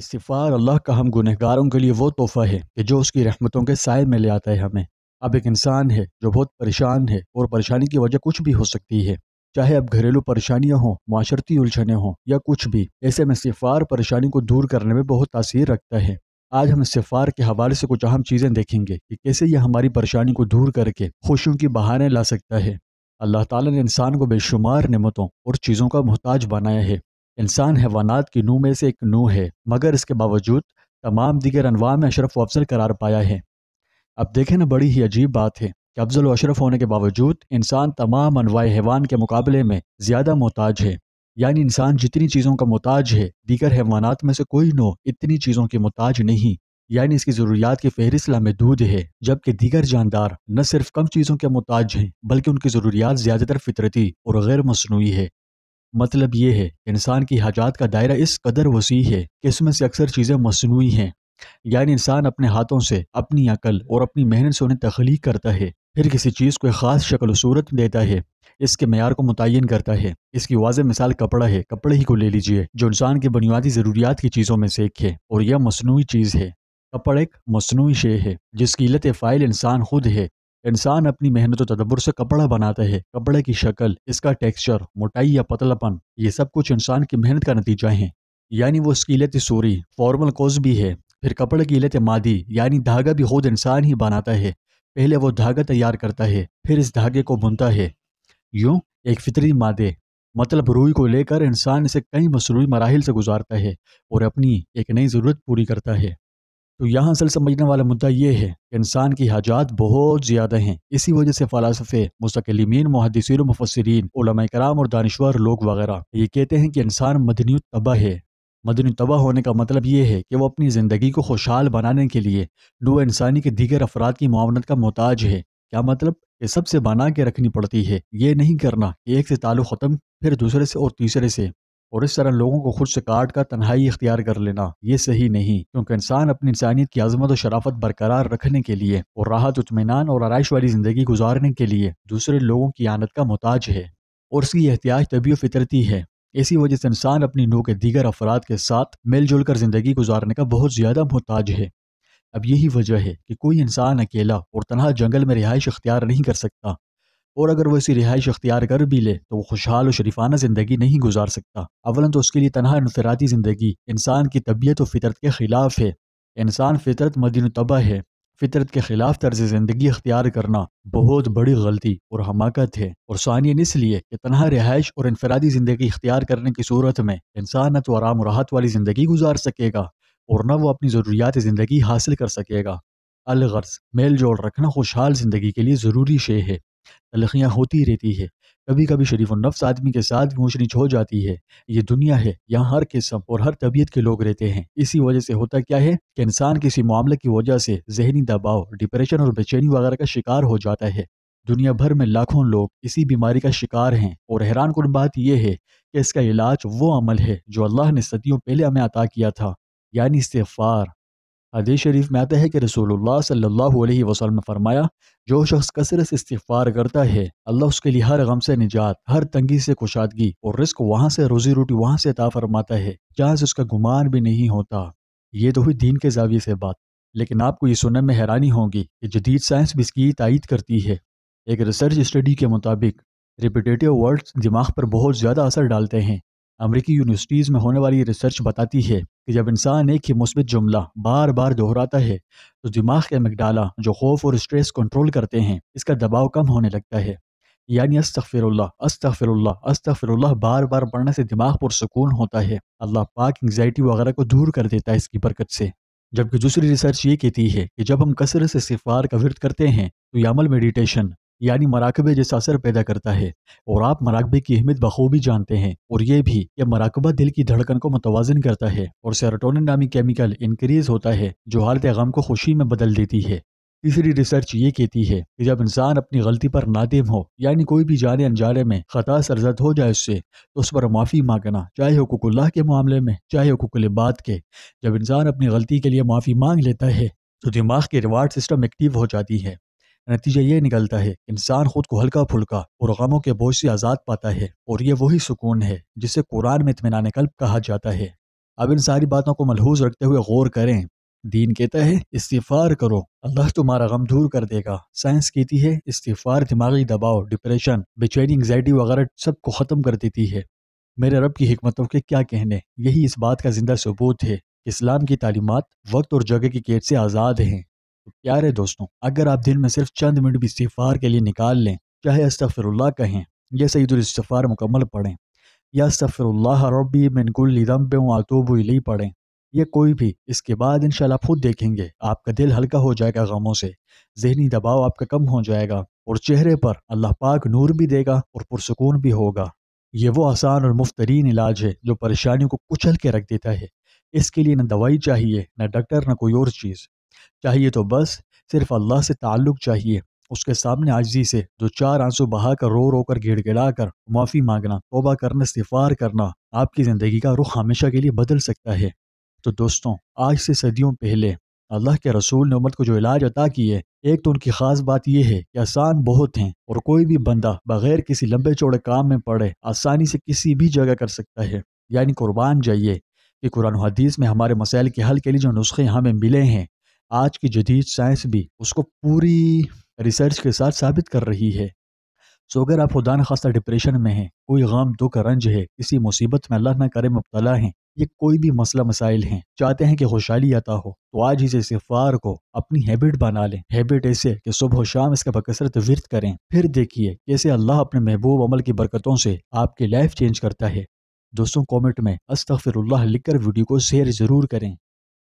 استغفار اللہ کا ہم گنہگاروں کے لیے وہ تحفہ ہے کہ جو اس کی رحمتوں کے سائے میں لے آتا ہے ہمیں۔ اب ایک انسان ہے جو بہت پریشان ہے اور پریشانی کی وجہ کچھ بھی ہو سکتی ہے، چاہے اب گھریلو پریشانیاں ہوں، معاشرتی الجھنیں ہوں یا کچھ بھی، ایسے میں استغفار پریشانی کو دور کرنے میں بہت تاثیر رکھتا ہے۔ آج ہم استغفار کے حوالے سے کچھ اہم چیزیں دیکھیں گے کہ کیسے یہ ہماری پریشانی کو دور کر کے خوشیوں کی بہانے لا سکتا ہے۔ اللہ تعالیٰ نے انسان کو بے شمار نعمتوں اور چیزوں کا محتاج بنایا ہے۔ انسان حیوانات کی نوع میں سے ایک نوع ہے، مگر اس کے باوجود تمام دیگر انواع میں اشرف و افضل قرار پایا ہے۔ اب دیکھیں نا، بڑی ہی عجیب بات ہے کہ افضل و اشرف ہونے کے باوجود انسان تمام انواع حیوان کے مقابلے میں زیادہ محتاج ہے۔ یعنی انسان جتنی چیزوں کا محتاج ہے، دیگر حیوانات میں سے کوئی نوع اتنی چیزوں کی محتاج نہیں۔ یعنی اس کی ضروریات کی فہرست لامحدود ہے، جبکہ دیگر جاندار نہ صرف کم چیزوں کے محتاج ہیں بلکہ ان کی ضروریات زیادہ تر فطرتی اور غیر مصنوعی ہے۔ مطلب یہ ہے کہ انسان کی حاجات کا دائرہ اس قدر وسیع ہے کہ اس میں سے اکثر چیزیں مصنوعی ہیں۔ یعنی انسان اپنے ہاتھوں سے، اپنی عقل اور اپنی محنت سے انہیں تخلیق کرتا ہے، پھر کسی چیز کو ایک خاص شکل و صورت دیتا ہے، اس کے معیار کو متعین کرتا ہے۔ اس کی واضح مثال کپڑا ہے۔ کپڑے ہی کو لے لیجئے، جو انسان کی بنیادی ضروریات کی چیزوں میں سے ایک ہے اور یہ مصنوعی چیز ہے۔ کپڑا ایک مصنوعی شے ہے جس کی علت فاعل انسان خود ہے۔ انسان اپنی محنت و تدبر سے کپڑا بناتا ہے۔ کپڑے کی شکل، اس کا ٹیکسچر، موٹائی یا پتلا پن، یہ سب کچھ انسان کی محنت کا نتیجہ ہیں۔ یعنی وہ اس کی علت صوری، فارمل کوز بھی ہے۔ پھر کپڑے کی علت مادی، یعنی دھاگا بھی خود انسان ہی بناتا ہے۔ پہلے وہ دھاگا تیار کرتا ہے، پھر اس دھاگے کو بنتا ہے۔ یوں ایک فطری مادے، مطلب روئی کو لے کر انسان اسے کئی مصنوعی مراحل سے گزارتا ہے اور اپنی ایک نئی ضرورت پوری کرتا ہے۔ تو یہاں اصل سمجھنے والا مدعا یہ ہے کہ انسان کی حاجات بہت زیادہ ہیں۔ اسی وجہ سے فلاسفے، مستقلمین، محدثین و مفسرین، علماء کرام اور دانشور لوگ وغیرہ یہ کہتے ہیں کہ انسان مدنی الطبع ہے۔ مدنی الطبع ہونے کا مطلب یہ ہے کہ وہ اپنی زندگی کو خوشحال بنانے کے لیے نوع انسانی کے دیگر افراد کی معاونت کا محتاج ہے۔ کیا مطلب؟ کہ سب سے بنا کے رکھنی پڑتی ہے۔ یہ نہیں کرنا کہ ایک سے تعلق ختم، پھر دوسرے سے اور تیسرے سے، اور اس طرح لوگوں کو خود سے کاٹ کر تنہائی اختیار کر لینا، یہ صحیح نہیں، کیونکہ انسان اپنی انسانیت کی عظمت و شرافت برقرار رکھنے کے لیے اور راحت، اطمینان اور آرائش والی زندگی گزارنے کے لیے دوسرے لوگوں کی اعانت کا محتاج ہے، اور اس کی احتیاج طبیعی و فطرتی ہے۔ اسی وجہ سے انسان اپنی نوع کے دیگر افراد کے ساتھ مل جل کر زندگی گزارنے کا بہت زیادہ محتاج ہے۔ اب یہی وجہ ہے کہ کوئی انسان اکیلا اور تنہا جنگل میں رہائش اختیار نہیں کر سکتا، اور اگر وہ اسی رہائش اختیار کر بھی لے تو وہ خوشحال و شریفانہ زندگی نہیں گزار سکتا۔ اولاً تو اس کے لیے تنہا انفرادی زندگی انسان کی طبیعت و فطرت کے خلاف ہے۔ انسان فطرت مدین الطبع ہے۔ فطرت کے خلاف طرز زندگی اختیار کرنا بہت بڑی غلطی اور حماقت ہے، اور ثانیاً اس لیے کہ تنہا رہائش اور انفرادی زندگی اختیار کرنے کی صورت میں انسان نہ تو آرام و راحت والی زندگی گزار سکے گا اور نہ وہ اپنی ضروریات زندگی حاصل کر سکے گا۔ الغرض میل جول رکھنا خوشحال زندگی کے لیے ضروری شے ہے۔ تلخیاں ہوتی رہتی ہے، کبھی کبھی شریف النفس آدمی کے ساتھ بھی اونچ نیچ ہو جاتی ہے۔ یہ دنیا ہے، یہاں ہر قسم اور ہر طبیعت کے لوگ رہتے ہیں۔ اسی وجہ سے ہوتا کیا ہے کہ انسان کسی معاملے کی وجہ سے ذہنی دباؤ، ڈپریشن اور بے چینی وغیرہ کا شکار ہو جاتا ہے۔ دنیا بھر میں لاکھوں لوگ اسی بیماری کا شکار ہیں، اور حیران کن بات یہ ہے کہ اس کا علاج وہ عمل ہے جو اللہ نے صدیوں پہلے ہمیں عطا کیا تھا، یعنی استغفار۔ حدیث شریف میں آتا ہے کہ رسول اللہ صلی اللہ علیہ وسلم نے فرمایا، جو شخص کثرت سے استغفار کرتا ہے، اللہ اس کے لیے ہر غم سے نجات، ہر تنگی سے کشادگی اور رزق وہاں سے، روزی روٹی وہاں سے عطا فرماتا ہے جہاں سے اس کا گمان بھی نہیں ہوتا۔ یہ تو ہوئی دین کے زاویے سے بات، لیکن آپ کو یہ سننے میں حیرانی ہوگی کہ جدید سائنس بھی اس کی تائید کرتی ہے۔ ایک ریسرچ اسٹڈی کے مطابق ریپیٹیٹیو ورڈز دماغ پر بہت زیادہ اثر ڈالتے ہیں۔ امریکی یونیورسٹیز میں ہونے والی ریسرچ بتاتی ہے کہ جب انسان ایک ہی مثبت جملہ بار بار دہراتا ہے تو دماغ کے امگڈالا، جو خوف اور اسٹریس کنٹرول کرتے ہیں، اس کا دباؤ کم ہونے لگتا ہے۔ یعنی استغفر اللہ، استغفر اللہ، استغفر اللہ بار بار پڑھنے سے دماغ پرسکون ہوتا ہے۔ اللہ پاک انگزائٹی وغیرہ کو دور کر دیتا ہے اس کی برکت سے۔ جبکہ دوسری ریسرچ یہ کہتی ہے کہ جب ہم کثرت سے استغفار کا ورد کرتے ہیں تو یہ عمل میڈیٹیشن یعنی مراقبے جیسا اثر پیدا کرتا ہے، اور آپ مراقبے کی اہمیت بخوبی جانتے ہیں، اور یہ بھی کہ مراقبہ دل کی دھڑکن کو متوازن کرتا ہے اور سیروٹونن نامی کیمیکل انکریز ہوتا ہے جو حالت غم کو خوشی میں بدل دیتی ہے۔ تیسری ریسرچ یہ کہتی ہے کہ جب انسان اپنی غلطی پر نادم ہو، یعنی کوئی بھی جانے انجانے میں خطا سرزد ہو جائے اس سے، تو اس پر معافی مانگنا، چاہے حقوق اللہ کے معاملے میں، چاہے حقوق العباد کے۔ جب انسان اپنی غلطی کے لیے معافی مانگ لیتا ہے تو دماغ کی ریوارڈ سسٹم ایکٹیو ہو جاتی ہے۔ نتیجہ یہ نکلتا ہے کہ انسان خود کو ہلکا پھلکا اور غموں کے بوجھ سے آزاد پاتا ہے، اور یہ وہی سکون ہے جسے قرآن میں اطمینان قلب کہا جاتا ہے۔ اب ان ساری باتوں کو ملحوظ رکھتے ہوئے غور کریں۔ دین کہتا ہے استغفار کرو، اللہ تمہارا غم دور کر دے گا۔ سائنس کہتی ہے استغفار دماغی دباؤ، ڈپریشن، بے چینی، انگزائٹی وغیرہ سب کو ختم کر دیتی ہے۔ میرے رب کی حکمتوں کے کیا کہنے، یہی اس بات کا زندہ ثبوت ہے کہ اسلام کی تعلیمات وقت اور جگہ کی قید سے آزاد ہیں۔ تو پیارے دوستوں، اگر آپ دن میں صرف چند منٹ بھی استغفار کے لیے نکال لیں، چاہے استغفر اللہ کہیں یا سعید الاستغفار مکمل پڑھیں یا استغفر اللہ ربی من کل ذنب واتوب الیہ پڑھیں، یا کوئی بھی، اس کے بعد انشاءاللہ آپ خود دیکھیں گے آپ کا دل ہلکا ہو جائے گا غموں سے، ذہنی دباؤ آپ کا کم ہو جائے گا اور چہرے پر اللہ پاک نور بھی دے گا اور پرسکون بھی ہوگا۔ یہ وہ آسان اور مفت ترین علاج ہے جو پریشانیوں کو کچل کے رکھ دیتا ہے۔ اس کے لیے نہ دوائی چاہیے، نہ ڈاکٹر، نہ کوئی اور چیز چاہیے، تو بس صرف اللہ سے تعلق چاہیے، اس کے سامنے عاجزی سے دو چار آنسو بہا کر، رو رو کر، گڑ گڑا کر معافی مانگنا، توبہ کرنا، استغفار کرنا آپ کی زندگی کا رخ ہمیشہ کے لیے بدل سکتا ہے۔ تو دوستوں، آج سے صدیوں پہلے اللہ کے رسول نے امت کو جو علاج عطا کی ہے، ایک تو ان کی خاص بات یہ ہے کہ آسان بہت ہیں اور کوئی بھی بندہ بغیر کسی لمبے چوڑے کام میں پڑے آسانی سے کسی بھی جگہ کر سکتا ہے۔ یعنی قربان جائیے کہ قرآن و حدیث میں ہمارے مسائل کے حل کے لیے جو نسخے ہمیں ملے ہیں، آج کی جدید سائنس بھی اس کو پوری ریسرچ کے ساتھ ثابت کر رہی ہے۔ سو اگر آپ خدا نخواستہ ڈپریشن میں ہیں، کوئی غم، دکھ، رنج ہے، کسی مصیبت میں اللہ نہ کرے مبتلا ہیں، یہ کوئی بھی مسئلہ مسائل ہیں، چاہتے ہیں کہ خوشحالی عطا ہو، تو آج ہی سے استغفار کو اپنی ہیبٹ بنا لیں۔ ہیبٹ ایسے کہ صبح و شام اس کا بکثرت ورد کریں، پھر دیکھیے کیسے اللہ اپنے محبوب عمل کی برکتوں سے آپ کی لائف چینج کرتا ہے۔ دوستوں، کامنٹ میں استغفر اللہ لکھ کر ویڈیو کو شیئر ضرور کریں۔